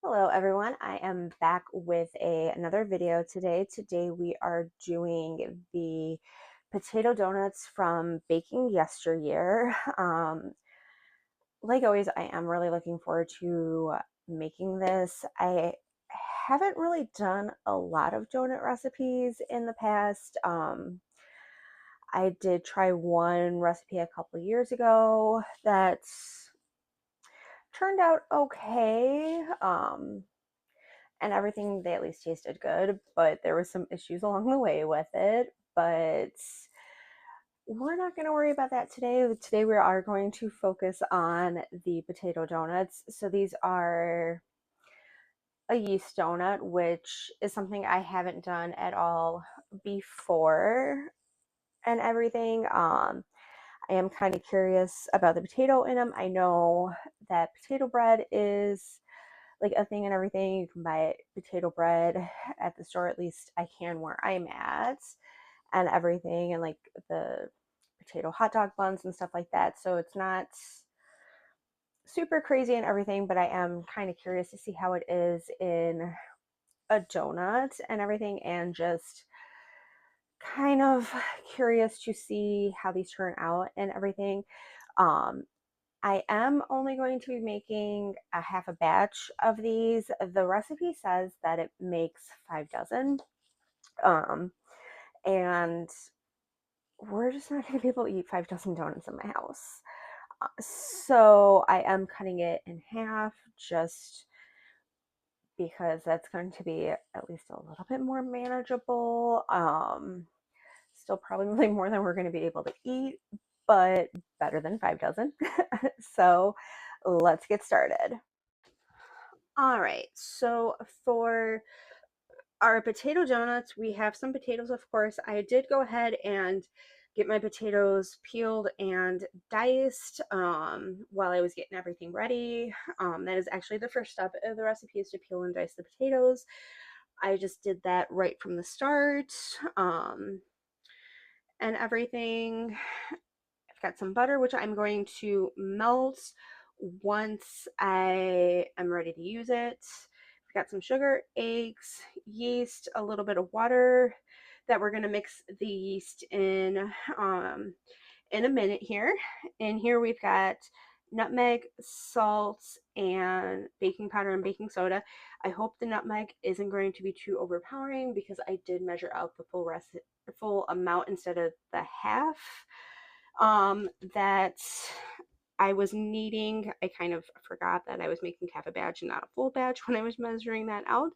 Hello everyone, I am back with another video today. Today we are doing the potato donuts from Baking Yesteryear. Like always, I am really looking forward to making this. I haven't really done a lot of donut recipes in the past. I did try one recipe a couple years ago that turned out okay. And everything, they at least tasted good, but there was some issues along the way with it. But we're not going to worry about that today. Today we are going to focus on the potato donuts. So these are a yeast donut, which is something I haven't done at all before and everything. I am kind of curious about the potato in them. I know that potato bread is like a thing and everything. You can buy potato bread at the store, at least I can where I'm at, and everything, and like the potato hot dog buns and stuff like that. So it's not super crazy and everything, but I am kind of curious to see how it is in a donut and everything, and just kind of curious to see how these turn out and everything. Um, I am only going to be making a half a batch of these. The recipe says that it makes 5 dozen. Um, and we're just not going to be able to eat 5 dozen donuts in my house. So I am cutting it in half just because that's going to be at least a little bit more manageable. Still probably more than we're going to be able to eat, but better than 5 dozen. So let's get started. All right, so for our potato donuts, we have some potatoes, of course. I did go ahead and get my potatoes peeled and diced while I was getting everything ready. That is actually the first step of the recipe, is to peel and dice the potatoes. I just did that right from the start and everything. I've got some butter, which I'm going to melt once I am ready to use it. I've got some sugar, eggs, yeast, a little bit of water that we're going to mix the yeast in a minute here. And here we've got nutmeg, salt, and baking powder and baking soda. I hope the nutmeg isn't going to be too overpowering because I did measure out the full amount instead of the half that I was needing. I kind of forgot that I was making half a batch and not a full batch when I was measuring that out,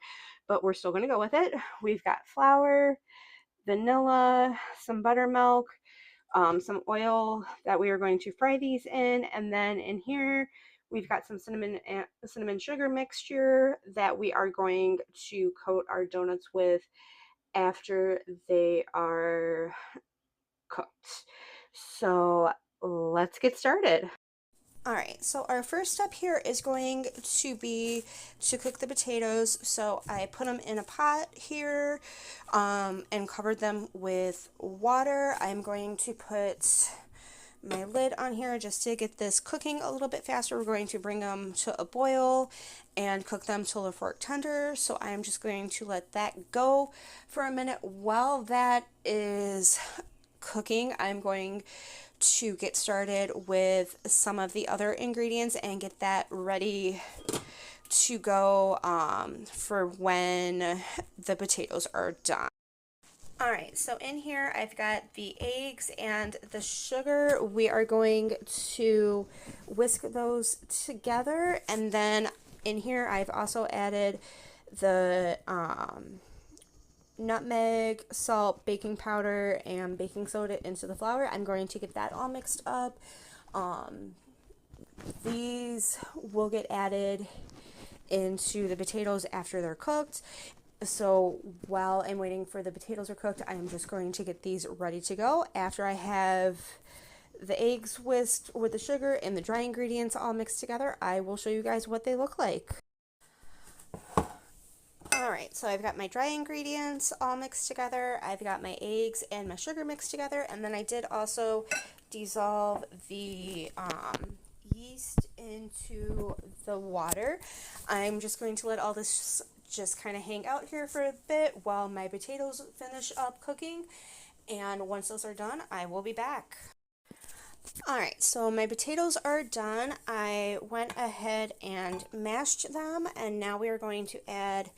but we're still going to go with it. We've got flour, vanilla, some buttermilk, some oil that we are going to fry these in, and then in here we've got some cinnamon sugar mixture that we are going to coat our donuts with after they are cooked. So let's get started. All right, so our first step here is going to be to cook the potatoes. So I put them in a pot here and covered them with water. I'm going to put my lid on here just to get this cooking a little bit faster. We're going to bring them to a boil and cook them till they're fork tender. So I'm just going to let that go for a minute. While that is cooking, I'm going to get started with some of the other ingredients and get that ready to go for when the potatoes are done. All right, so in here I've got the eggs and the sugar. We are going to whisk those together, and then in here I've also added the nutmeg, salt, baking powder, and baking soda into the flour. I'm going to get that all mixed up. These will get added into the potatoes after they're cooked. So while I'm waiting for the potatoes are cooked, I'm just going to get these ready to go. After I have the eggs whisked with the sugar and the dry ingredients all mixed together, I will show you guys what they look like. Alright, so I've got my dry ingredients all mixed together, I've got my eggs and my sugar mixed together, and then I did also dissolve the yeast into the water. I'm just going to let all this just kind of hang out here for a bit while my potatoes finish up cooking. And once those are done, I will be back. All right, so my potatoes are done. I went ahead and mashed them, and now we are going to add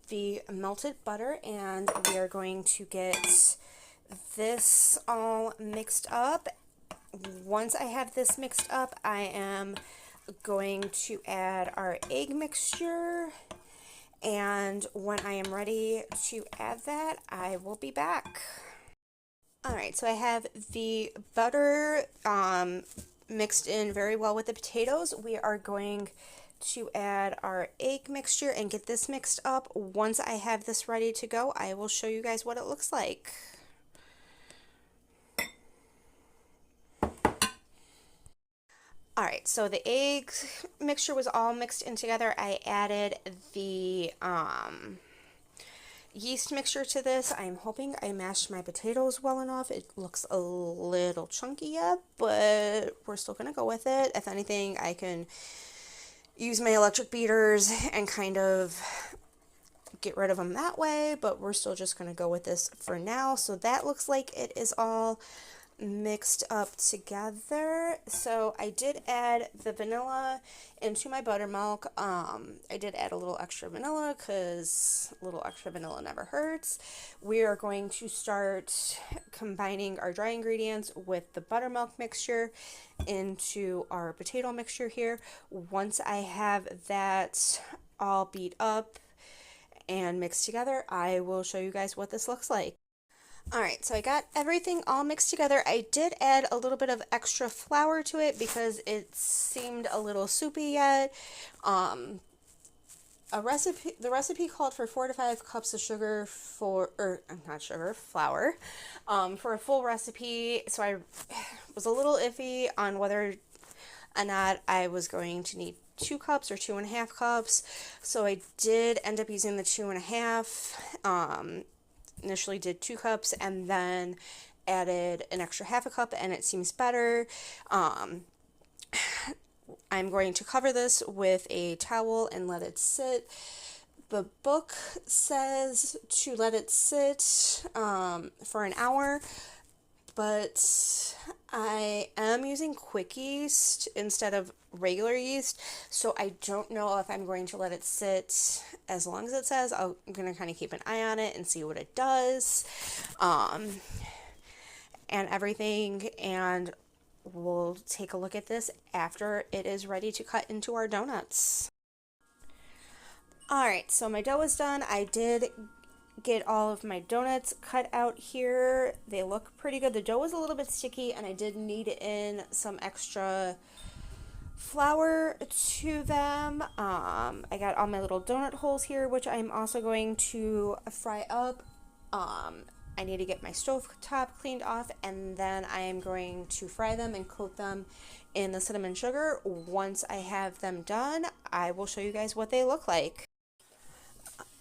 the melted butter, and we are going to get this all mixed up. Once I have this mixed up, I am going to add our egg mixture, and when I am ready to add that, I will be back. All right, so I have the butter mixed in very well with the potatoes. We are going to add our egg mixture and get this mixed up. Once I have this ready to go, I will show you guys what it looks like. All right, so the egg mixture was all mixed in together. I added the yeast mixture to this. I'm hoping I mashed my potatoes well enough. It looks a little chunky yet, but we're still gonna go with it. If anything, I can use my electric beaters and kind of get rid of them that way, but we're still just gonna go with this for now. So that looks like it is all mixed up together. So I did add the vanilla into my buttermilk. I did add a little extra vanilla because a little extra vanilla never hurts. We are going to start combining our dry ingredients with the buttermilk mixture into our potato mixture here. Once I have that all beat up and mixed together, I will show you guys what this looks like. Alright, so I got everything all mixed together. I did add a little bit of extra flour to it because it seemed a little soupy yet. The recipe called for 4 to 5 cups of sugar not sugar, flour, for a full recipe. So I was a little iffy on whether or not I was going to need 2 cups or 2.5 cups. So I did end up using the 2.5. Initially did 2 cups and then added an extra half a cup, and it seems better. I'm going to cover this with a towel and let it sit. The book says to let it sit for an hour, but I am using quick yeast instead of regular yeast, so I don't know if I'm going to let it sit as long as it says. I'm going to kind of keep an eye on it and see what it does and everything, and we'll take a look at this after it is ready to cut into our donuts. Alright, so my dough is done. I did get all of my donuts cut out here. They look pretty good. The dough was a little bit sticky, and I did knead in some extra flour to them. I got all my little donut holes here, which I'm also going to fry up. I need to get my stove top cleaned off, and then I am going to fry them and coat them in the cinnamon sugar. Once I have them done, I will show you guys what they look like.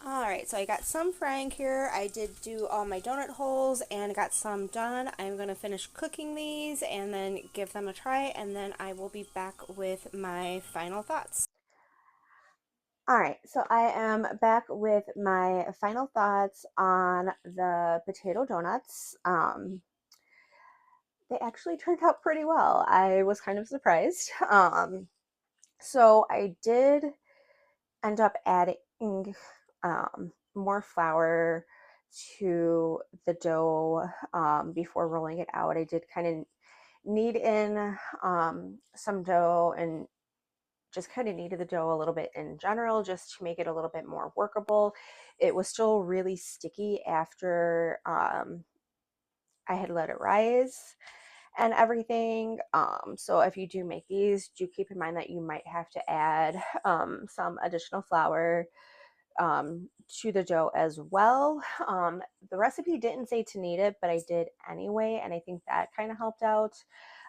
Alright, so I got some frying here. I did do all my donut holes and got some done. I'm going to finish cooking these and then give them a try, and then I will be back with my final thoughts. All right, so I am back with my final thoughts on the potato donuts. They actually turned out pretty well. I was kind of surprised. So I did end up adding more flour to the dough before rolling it out. I did kind of knead in some dough and just kind of kneaded the dough a little bit in general just to make it a little bit more workable. It was still really sticky after I had let it rise and everything. So if you do make these, do keep in mind that you might have to add some additional flour to the dough as well. The recipe didn't say to knead it, but I did anyway, and I think that kind of helped out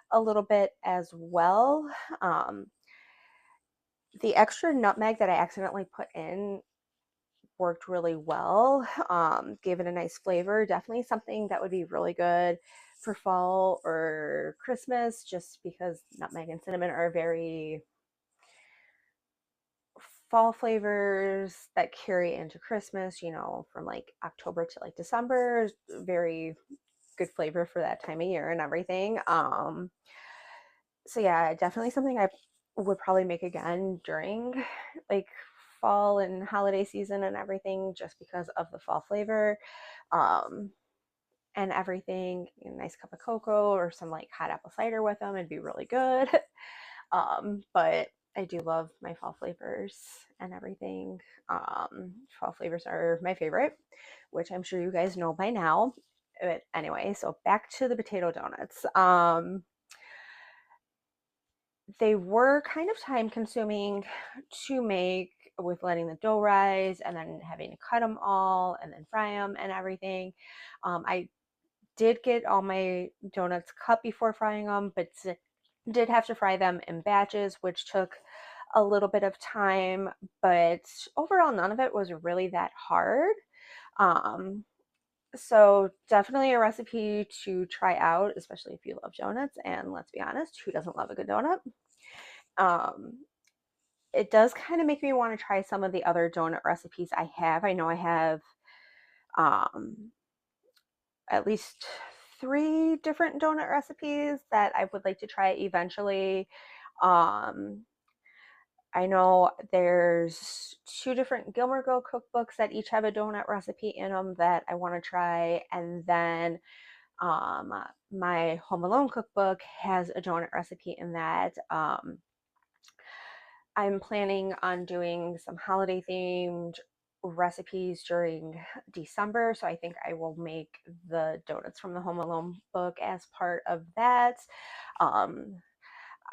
a little bit as well. The extra nutmeg that I accidentally put in worked really well, gave it a nice flavor. Definitely something that would be really good for fall or Christmas, just because nutmeg and cinnamon are very fall flavors that carry into Christmas, from like October to like December. Very good flavor for that time of year and everything. So yeah, definitely something I would probably make again during like fall and holiday season and everything, just because of the fall flavor. Um, and everything, a nice cup of cocoa or some like hot apple cider with them, it'd be really good. But I do love my fall flavors and everything. Fall flavors are my favorite, which I'm sure you guys know by now. But anyway, so back to the potato donuts. They were kind of time consuming to make, with letting the dough rise and then having to cut them all and then fry them and everything. I did get all my donuts cut before frying them, but did have to fry them in batches, which took a little bit of time. But overall, none of it was really that hard. Um, so definitely a recipe to try out, especially if you love donuts. And let's be honest, who doesn't love a good donut? Um, it does kind of make me want to try some of the other donut recipes I have. I know I have um, at least 3 different donut recipes that I would like to try eventually. Um, I know there's 2 different Gilmore Girl cookbooks that each have a donut recipe in them that I want to try. And then um, my Home Alone cookbook has a donut recipe in that. I'm planning on doing some holiday themed recipes during December. So I think I will make the donuts from the Home Alone book as part of that. Um,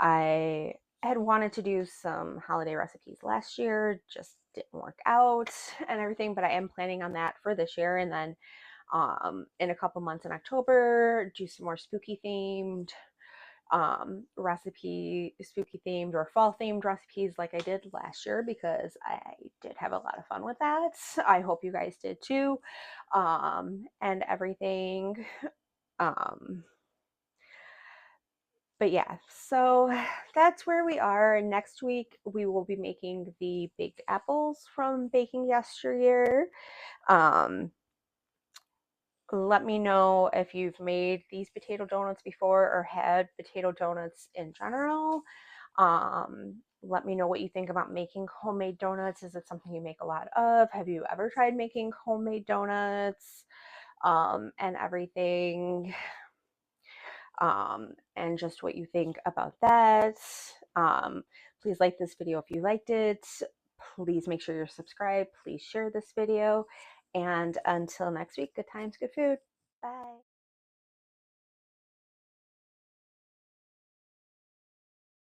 I had wanted to do some holiday recipes last year, just didn't work out and everything, but I am planning on that for this year. And then in a couple months in October, do some more spooky themed spooky themed or fall themed recipes like I did last year, because I did have a lot of fun with that. I hope you guys did too. And everything. Um, but yeah, so that's where we are. Next week, we will be making the baked apples from Baking Yesteryear. Um, Let me know if you've made these potato donuts before or had potato donuts in general. Let me know what you think about making homemade donuts. Is it something you make a lot of? Have you ever tried making homemade donuts? And everything. And just what you think about that. Um, Please like this video if you liked it. Please make sure you're subscribed. Please share this video. And until next week, good times, good food. Bye.